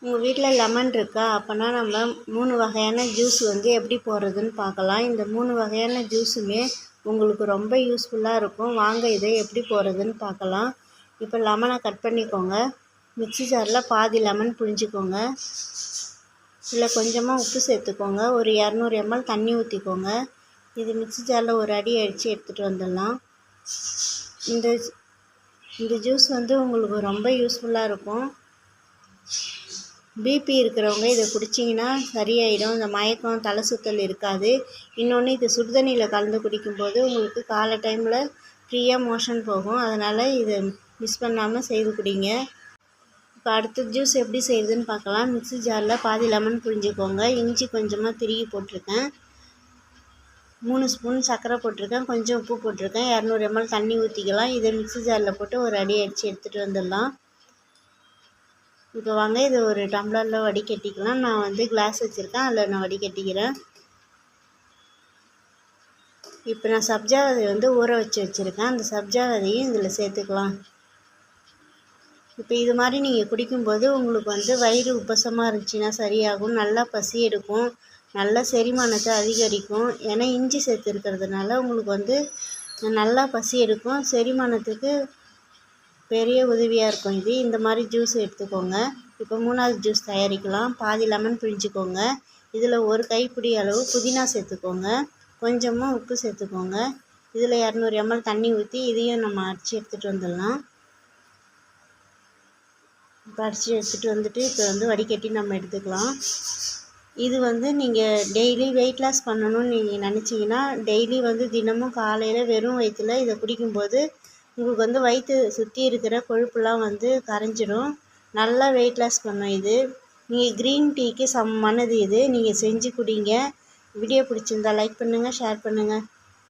உங்கள் வீட்டில் லெமன் இருக்கா? அப்போனா நம்ம 3 வகையான ஜூஸ் எப்படி போடுறதுன்னு பார்க்கலாம். இந்த 3 வகையான ஜூஸுமே உங்களுக்கு ரொம்ப யூஸ்ஃபுல்லாக இருக்கும். வாங்க இதை எப்படி போடுறதுன்னு பார்க்கலாம். இப்போ லெமனை கட் பண்ணிக்கோங்க. மிக்ஸி ஜாரில் பாதி லெமன் புழிஞ்சிக்கோங்க. இதில் கொஞ்சமாக உப்பு சேர்த்துக்கோங்க. ஒரு 200 ml தண்ணி ஊற்றிக்கோங்க. இது மிக்ஸி ஜாரில் ஒரு அடி அடித்து எடுத்துகிட்டு வந்துடலாம். இந்த ஜூஸ் உங்களுக்கு ரொம்ப யூஸ்ஃபுல்லாக இருக்கும். பிபி இருக்கிறவங்க இதை குடிச்சிங்கன்னா சரியாயிடும். இந்த மயக்கம் தலை சுற்றல் இருக்காது. இன்னொன்று இது சுடுதண்ணியில் கலந்து குடிக்கும்போது உங்களுக்கு காலை டைமில் ஃப்ரீயாக மோஷன் போகும். அதனால் இதை மிஸ் பண்ணாமல் செய்து குடிங்க. இப்போ அடுத்த ஜூஸ் எப்படி செய்யுதுன்னு பார்க்கலாம். மிக்ஸி ஜாரில் பாதி லெமன் புழிஞ்சிக்கோங்க. இஞ்சி கொஞ்சமாக திருகி போட்டிருக்கேன். 3 ஸ்பூன் சர்க்கரை போட்டிருக்கேன். கொஞ்சம் உப்பு போட்டிருக்கேன். 200 ml தண்ணி ஊற்றிக்கலாம். இதை மிக்ஸி ஜாரில் போட்டு ஒரு அடி அடித்து எடுத்துகிட்டு வந்துடலாம். இப்போ வாங்க இதை ஒரு டம்ளரில் வடிகட்டிக்கலாம். நான் கிளாஸ் வச்சுருக்கேன், அதில் நான் வடிகட்டிக்கிறேன். இப்போ நான் சப்ஜா விதை ஊற வச்சுருக்கேன். அந்த சப்ஜா விதையும் இதில் சேர்த்துக்கலாம். இப்போ இது மாதிரி நீங்கள் குடிக்கும்போது உங்களுக்கு வயிறு உப்பசமாக இருந்துச்சுன்னா சரியாகும். நல்லா பசி எடுக்கும், நல்லா செரிமானத்தை அதிகரிக்கும். ஏன்னா இஞ்சி சேர்த்துருக்கிறதுனால உங்களுக்கு நல்லா பசி எடுக்கும், செரிமானத்துக்கு பெரிய உதவியாக இருக்கும். இந்த மாதிரி ஜூஸ் எடுத்துக்கோங்க. இப்போ 3வது ஜூஸ் தயாரிக்கலாம். பாதி லெமன் பிழிஞ்சிக்கோங்க. இதில் ஒரு கைப்பிடி அளவு புதினா சேர்த்துக்கோங்க. கொஞ்சமாக உப்பு சேர்த்துக்கோங்க. இதில் 200 ml தண்ணி ஊற்றி இதையும் நம்ம அரைச்சி எடுத்துகிட்டு வந்துடலாம். இப்போ அரைச்சி எடுத்துகிட்டு வந்துட்டு இப்போ வடிகட்டி நம்ம எடுத்துக்கலாம். இது நீங்கள் டெய்லி வெயிட் லாஸ் பண்ணணும்னு நீங்கள் நினச்சிங்கன்னா டெய்லி தினமும் காலையில் வெறும் வயிற்றில் இதை குடிக்கும்போது உங்களுக்கு வயிற்று சுற்றி இருக்கிற கொழுப்புலாம் கரைஞ்சிடும். நல்லா வெயிட் லாஸ் பண்ணும். இது நீங்கள் க்ரீன் டீக்கு சமமானது. இது நீங்கள் செஞ்சு குடிங்க. வீடியோ பிடிச்சிருந்தா லைக் பண்ணுங்கள், ஷேர் பண்ணுங்கள்.